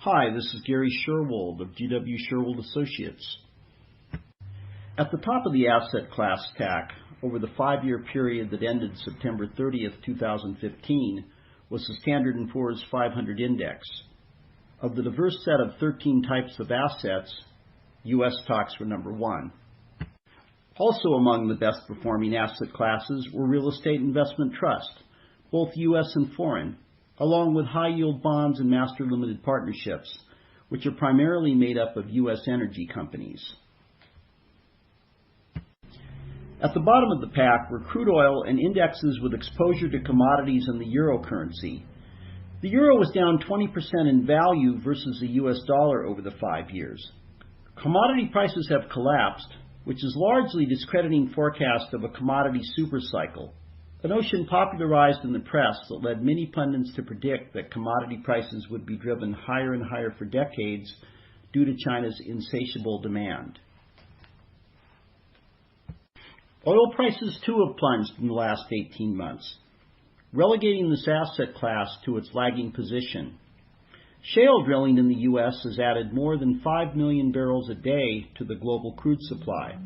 Hi, this is Gary Sherwold of GW Sherwold Associates. At the top of the asset class stack over the 5-year period that ended September 30th, 2015 was the Standard & Poor's 500 index. Of the diverse set of 13 types of assets, U.S. stocks were number 1. Also among the best performing asset classes were real estate investment trust, both U.S. and foreign, along with high-yield bonds and master limited partnerships, which are primarily made up of U.S. energy companies. At the bottom of the pack were crude oil and indexes with exposure to commodities and the euro currency. The euro was down 20% in value versus the U.S. dollar over the 5 years. Commodity prices have collapsed, which is largely discrediting forecasts of a commodity supercycle, a notion popularized in the press that led many pundits to predict that commodity prices would be driven higher and higher for decades due to China's insatiable demand. Oil prices too have plunged in the last 18 months, relegating this asset class to its lagging position. Shale drilling in the U.S. has added more than 5 million barrels a day to the global crude supply.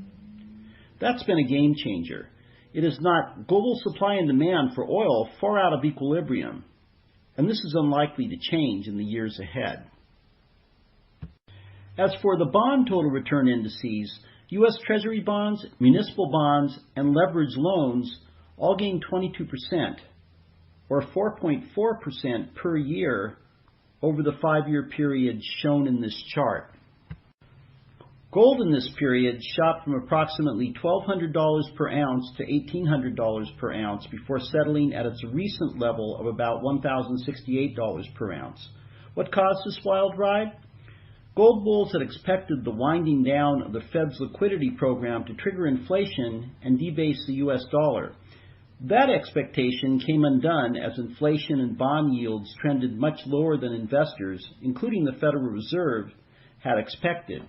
That's been a game changer. It has knocked global supply and demand for oil far out of equilibrium, and this is unlikely to change in the years ahead. As for the bond total return indices, U.S. Treasury bonds, municipal bonds, and leveraged loans all gained 22%, or 4.4% per year over the 5-year period shown in this chart. Gold in this period shot from approximately $1,200 per ounce to $1,800 per ounce before settling at its recent level of about $1,068 per ounce. What caused this wild ride? Gold bulls had expected the winding down of the Fed's liquidity program to trigger inflation and debase the U.S. dollar. That expectation came undone as inflation and bond yields trended much lower than investors, including the Federal Reserve, had expected.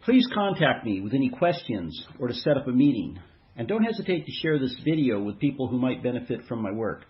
Please contact me with any questions or to set up a meeting, and don't hesitate to share this video with people who might benefit from my work.